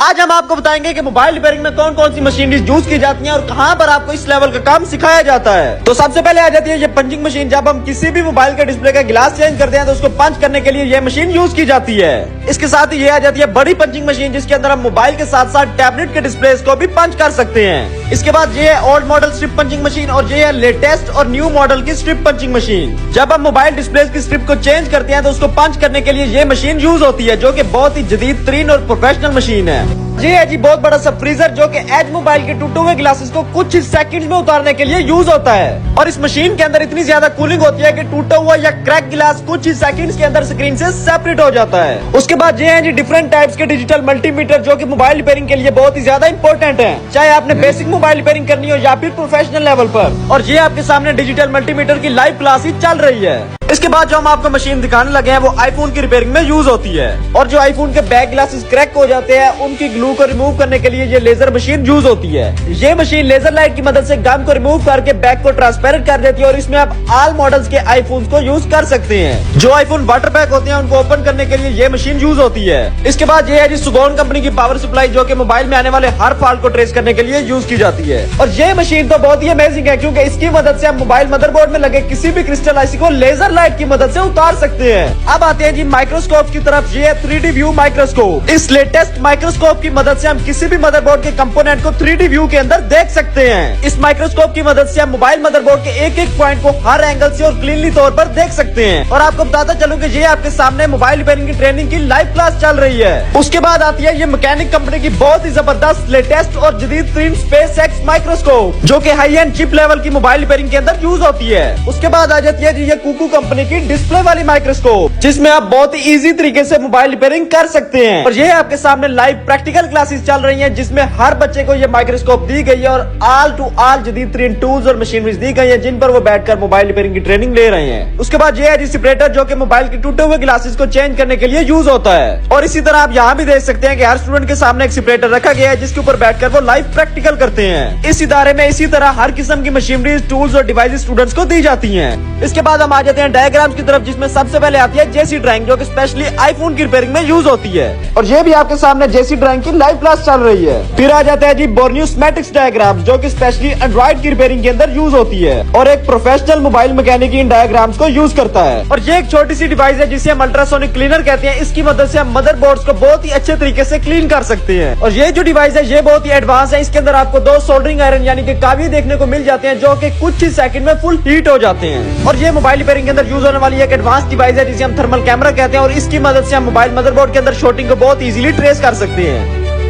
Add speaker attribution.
Speaker 1: आज हम आपको बताएंगे कि मोबाइल रिपेयरिंग में कौन कौन सी मशीनरीज यूज की जाती हैं और कहां पर आपको इस लेवल का काम सिखाया जाता है। तो सबसे पहले आ जाती है ये पंचिंग मशीन। जब हम किसी भी मोबाइल के डिस्प्ले का गिलास चेंज करते हैं तो उसको पंच करने के लिए ये मशीन यूज की जाती है। इसके साथ ही ये आ जाती है बड़ी पंचिंग मशीन, जिसके अंदर हम मोबाइल के साथ साथ टैबलेट के डिस्प्ले को भी पंच कर सकते हैं। इसके बाद ये है old model strip punching machine और ये है लेटेस्ट और न्यू मॉडल की स्ट्रिप पंचिंग मशीन। जब हम मोबाइल डिस्प्ले की स्ट्रिप को चेंज करते हैं तो उसको पंच करने के लिए ये मशीन यूज होती है, जो कि बहुत ही जदीद तरीन और प्रोफेशनल मशीन है। ये है जी बहुत बड़ा सा फ्रीजर, जो कि एज मोबाइल के टूटे हुए ग्लासेस को कुछ ही सेकंड्स में उतारने के लिए यूज होता है। और इस मशीन के अंदर इतनी ज्यादा कूलिंग होती है कि टूटा हुआ या क्रैक गिलास कुछ ही सेकंड्स के अंदर स्क्रीन से सेपरेट हो जाता है। उसके बाद ये है जी डिफरेंट टाइप्स के डिजिटल मल्टीमीटर, जो कि मोबाइल रिपेयरिंग के लिए बहुत ही ज्यादा इंपॉर्टेंट है, चाहे आपने बेसिक मोबाइल रिपेयरिंग करनी हो या फिर प्रोफेशनल लेवल पर। और ये आपके सामने डिजिटल मल्टीमीटर की लाइव क्लास ही चल रही है। इसके बाद जो हम आपको मशीन दिखाने लगे हैं वो आईफोन की रिपेयरिंग में यूज होती है। और जो आईफोन के बैक ग्लासेस क्रैक हो जाते हैं उनकी ग्लू को रिमूव करने के लिए ये लेजर मशीन यूज होती है। ये मशीन लेजर लाइट की मदद से गम को रिमूव करके बैक को ट्रांसपेरेंट कर देती है और इसमें आप ऑल मॉडल्स के आईफोन को यूज कर सकते हैं। जो आईफोन वाटर पैक होते हैं उनको ओपन करने के लिए ये मशीन यूज होती है। इसके बाद ये है जी सुगोन कंपनी की पावर सप्लाई, जो कि मोबाइल में आने वाले हर फॉल्ट को ट्रेस करने के लिए यूज की जाती है। और ये मशीन तो बहुत ही अमेजिंग है, क्योंकि इसकी मदद से हम मोबाइल मदरबोर्ड में लगे किसी भी क्रिस्टल आईसी को लेजर लाइट की मदद से उतार सकते हैं। अब आते हैं जी माइक्रोस्कोप की तरफ। ये है 3D व्यू माइक्रोस्कोप। इस लेटेस्ट माइक्रोस्कोप की मदद से हम किसी भी मदरबोर्ड के कंपोनेंट को 3D व्यू के अंदर देख सकते हैं। इस माइक्रोस्कोप की मदद से हम मोबाइल मदरबोर्ड के एक एक पॉइंट को हर एंगल से और क्लीनली तौर पर देख सकते हैं। और आपको बताता चलूं कि ये आपके सामने मोबाइल रिपेयरिंग की ट्रेनिंग की लाइव क्लास चल रही है। उसके बाद आती है ये मैकेनिक कंपनी की बहुत ही जबरदस्त लेटेस्ट और जदीद तरीन स्पेस एक्स माइक्रोस्कोप, जो कि हाई एंड चिप लेवल की मोबाइल रिपेयरिंग के अंदर यूज होती है। उसके बाद आ जाती है जी ये कुकू कंपनी की डिस्प्ले वाली माइक्रोस्कोप, जिसमें आप बहुत ही इजी तरीके से मोबाइल रिपेयरिंग कर सकते हैं। और ये आपके सामने लाइव प्रैक्टिकल क्लासेस चल रही हैं, जिसमें हर बच्चे को ये माइक्रोस्कोप दी गई है और ऑल टू ऑल जदीद तरीन टूल्स और मशीनरीज दी गई है, जिन पर वो बैठकर मोबाइल रिपेयरिंग की ट्रेनिंग ले रहे हैं। उसके बाद ये है जी सेपरेटर, जो कि मोबाइल के टूटे हुए ग्लासेस को चेंज करने के लिए यूज होता है। और इसी तरह आप यहाँ भी देख सकते हैं कि हर स्टूडेंट के सामने एक सेपरेटर रखा गया है, जिसके ऊपर बैठकर वो लाइव प्रैक्टिकल करते हैं। इस इदारे में इसी तरह हर किस्म की मशीनरीज, टूल्स और डिवाइसेस स्टूडेंट्स को दी जाती हैं। इसके बाद हम आ जाते हैं डायग्राम्स की तरफ, जिसमें सबसे पहले आती है जेसी ड्राइंग, जो कि स्पेशली आईफोन की रिपेयरिंग में यूज होती है। और ये भी आपके सामने जेसी ड्राइंग की लाइव क्लास चल रही है। फिर आ जाता है जी बोर्नियो स्कीमेटिक्स डायग्राम, जो कि स्पेशली एंड्रॉइड की रिपेयरिंग के अंदर यूज होती है और एक प्रोफेशनल मोबाइल मैकेनिक इन डायग्राम्स को यूज करता है। और ये एक छोटी सी डिवाइस है जिसे हम अल्ट्रासोनिक क्लीनर कहते हैं। इसकी मदद से हम मदरबोर्ड्स को बहुत ही अच्छे तरीके से क्लीन कर सकते हैं। और ये जो डिवाइस है ये बहुत ही एडवांस है। इसके अंदर आपको 2 सोल्डरिंग आयरन यानी कि कावी देखने को मिल जाते हैं, जो कि कुछ ही सेकंड में फुल हीट हो जाते हैं। और ये मोबाइल रिपेयरिंग के अंदर यूज होने वाली एक एडवांस डिवाइस है जिसे हम थर्मल कैमरा कहते हैं। और इसकी मदद से हम मोबाइल मदरबोर्ड के अंदर शॉटिंग को बहुत इजीली ट्रेस कर सकते हैं।